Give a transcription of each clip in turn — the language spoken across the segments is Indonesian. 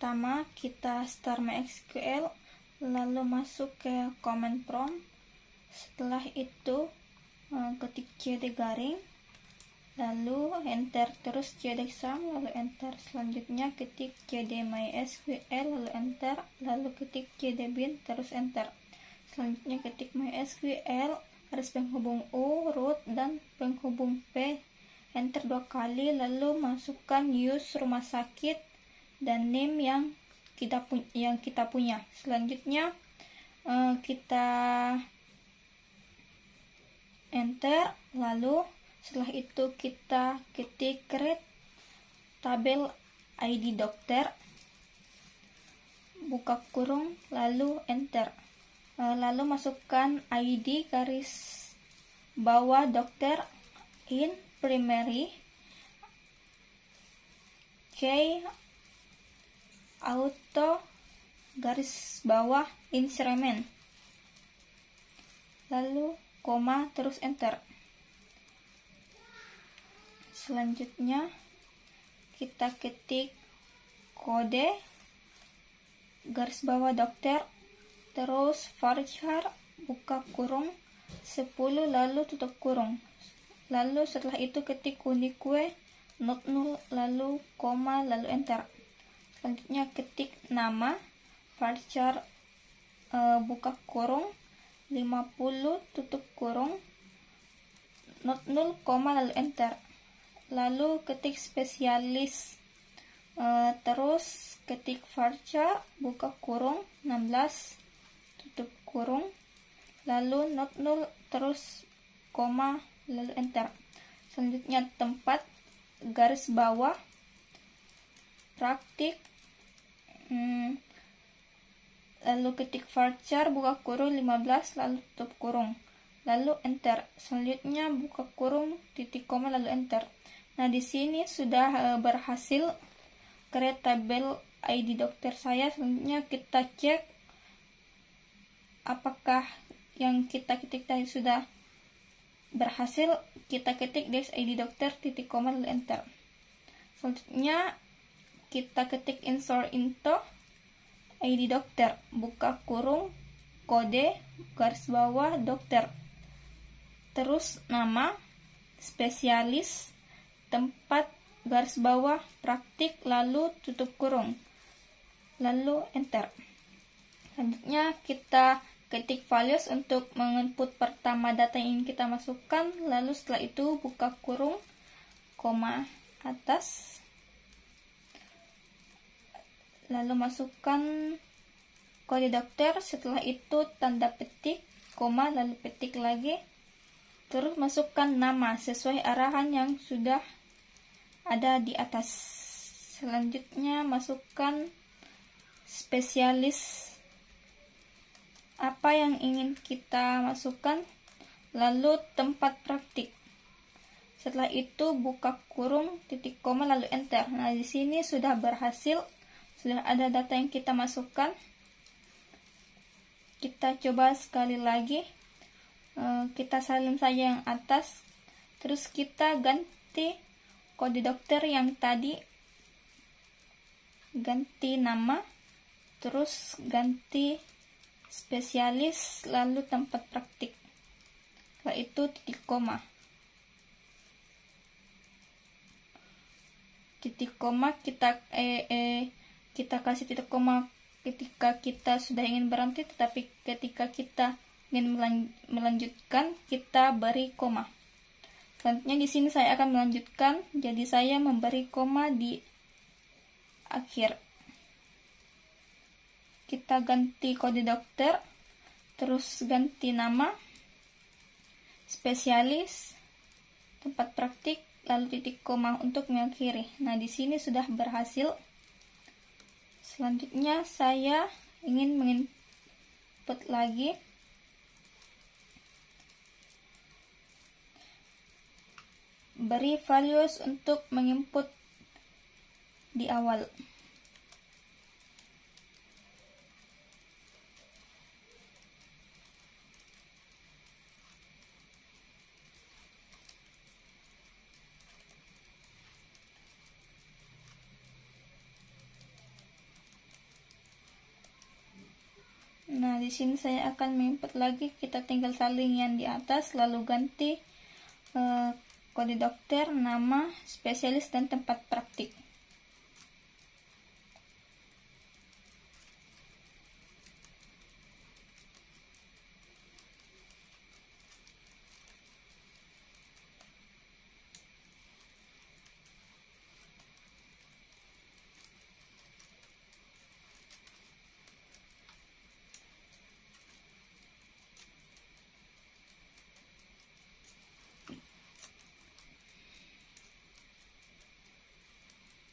Pertama, kita start MySQL, lalu masuk ke command prompt. Setelah itu ketik cd garing, lalu enter, terus cd sum, lalu enter. Selanjutnya ketik cd MySQL, lalu enter, lalu ketik cd bin, terus enter. Selanjutnya ketik MySQL, garis penghubung U, root, dan penghubung P, enter 2 kali, lalu masukkan use rumah sakit dan name yang kita punya. Selanjutnya kita enter, lalu setelah itu kita ketik create tabel ID dokter, buka kurung, lalu enter. Lalu masukkan ID garis bawah dokter in primary, K auto garis bawah instrument, lalu koma, terus enter. Selanjutnya kita ketik kode garis bawah dokter, terus varchar, buka kurung 10, lalu tutup kurung. Lalu setelah itu ketik unique not null, lalu koma, lalu enter. Selanjutnya ketik nama varchar, buka kurung 50, tutup kurung, not null, koma, lalu enter. Lalu ketik spesialis, terus ketik varchar, buka kurung 16, tutup kurung, lalu not null, terus koma, lalu enter. Selanjutnya tempat garis bawah praktik, lalu ketik varchar, buka kurung 15, lalu tutup kurung, lalu enter. Selanjutnya buka kurung, titik koma, lalu enter. Nah, di sini sudah berhasil create tabel ID dokter saya. Selanjutnya kita cek apakah yang kita ketik tadi sudah berhasil. Kita ketik dash ID dokter, titik koma, lalu enter. Selanjutnya kita ketik insert into ID dokter, buka kurung, kode garis bawah dokter, terus nama, spesialis, tempat garis bawah praktik, lalu tutup kurung, lalu enter. Selanjutnya kita ketik values untuk menginput pertama data yang ingin kita masukkan, lalu setelah itu buka kurung, koma atas, lalu masukkan kode dokter, setelah itu tanda petik, koma, lalu petik lagi, terus masukkan nama sesuai arahan yang sudah ada di atas. Selanjutnya masukkan spesialis, apa yang ingin kita masukkan, lalu tempat praktik. Setelah itu buka kurung, titik koma, lalu enter. Nah, di sini sudah berhasil, sudah ada data yang kita masukkan. Kita coba sekali lagi, kita salin saja yang atas, terus kita ganti kode dokter yang tadi, ganti nama, terus ganti spesialis, lalu tempat praktik. Setelah itu titik koma. Titik koma kita kasih titik koma ketika kita sudah ingin berhenti, tetapi ketika kita ingin melanjutkan, kita beri koma. Selanjutnya di sini saya akan melanjutkan, jadi saya memberi koma di akhir. Kita ganti kode dokter, terus ganti nama, spesialis, tempat praktik, lalu titik koma untuk mengakhiri. Nah, di sini sudah berhasil. Selanjutnya saya ingin menginput lagi. Beri values untuk menginput di awal. di sini saya akan menginput lagi, kita tinggal salin yang di atas, lalu ganti kode dokter, nama, spesialis, dan tempat praktik.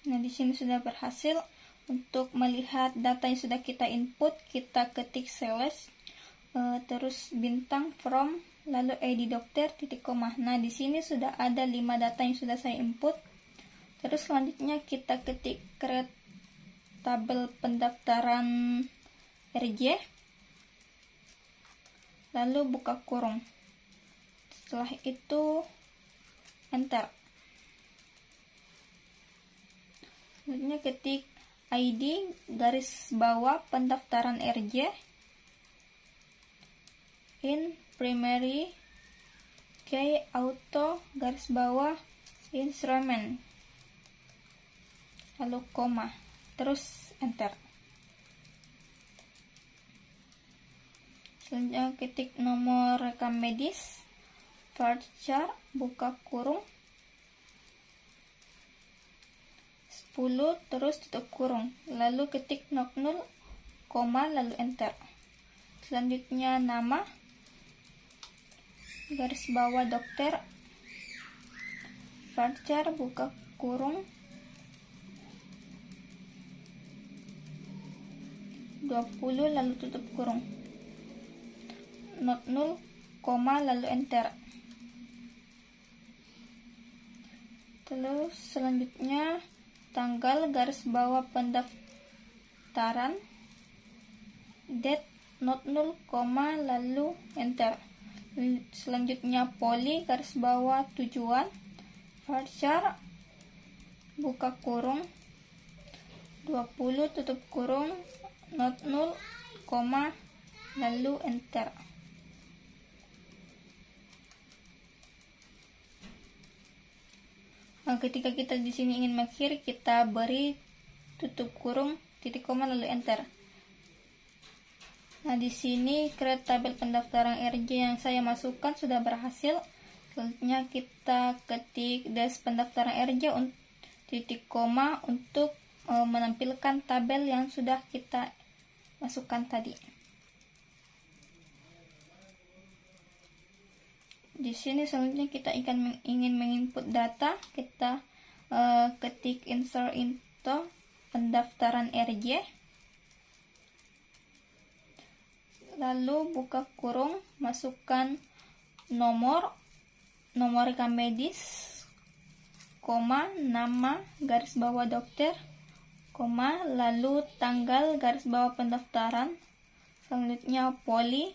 Nah, di sini sudah berhasil. Untuk melihat data yang sudah kita input, kita ketik slash, terus bintang from, lalu ID dokter, titik koma. Nah, di sini sudah ada 5 data yang sudah saya input. Terus selanjutnya kita ketik create tabel pendaftaran RJ, lalu buka kurung. Setelah itu enter. Selanjutnya ketik ID garis bawah pendaftaran RJ in primary key auto garis bawah instrument, lalu koma, terus enter. Selanjutnya ketik nomor rekam medis voucher, buka kurung 10, terus tutup kurung, lalu ketik 00, koma, lalu enter. Selanjutnya nama garis bawah dokter voucher, buka kurung 20, lalu tutup kurung, 00, koma, lalu enter. Terus selanjutnya tanggal garis bawah pendaftaran date 00, koma, lalu enter. Selanjutnya poli garis bawah tujuan voucher, buka kurung 20, tutup kurung, 00, koma, lalu enter. Nah, ketika kita di sini ingin mengakhiri, kita beri tutup kurung, titik koma, lalu enter. Nah, di sini create tabel pendaftaran RJ yang saya masukkan sudah berhasil. Selanjutnya kita ketik dash pendaftaran RJ titik koma untuk menampilkan tabel yang sudah kita masukkan tadi. Di sini selanjutnya kita ingin menginput data, kita ketik insert into pendaftaran RJ, lalu buka kurung, masukkan nomor rekam medis, koma, nama garis bawah dokter, koma, lalu tanggal garis bawah pendaftaran, selanjutnya poli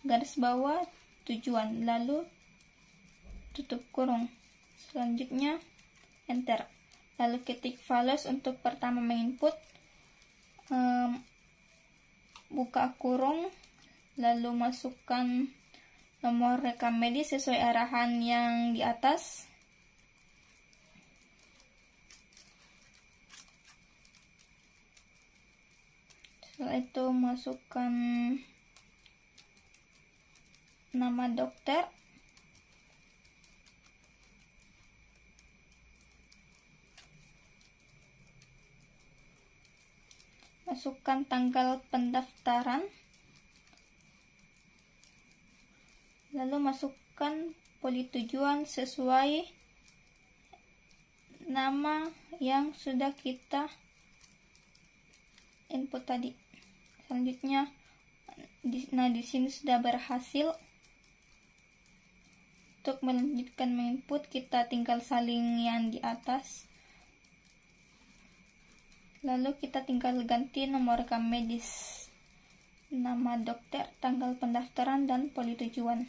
garis bawah tujuan, lalu tutup kurung, selanjutnya enter. Lalu ketik values untuk pertama menginput, buka kurung, lalu masukkan nomor rekam medis sesuai arahan yang di atas. Setelah itu masukkan nama dokter, masukkan tanggal pendaftaran, lalu masukkan poli tujuan sesuai nama yang sudah kita input tadi. Selanjutnya di sini sudah berhasil. Untuk melanjutkan menginput, kita tinggal salin yang di atas, lalu kita tinggal ganti nomor rekam medis, nama dokter, tanggal pendaftaran, dan poli tujuan.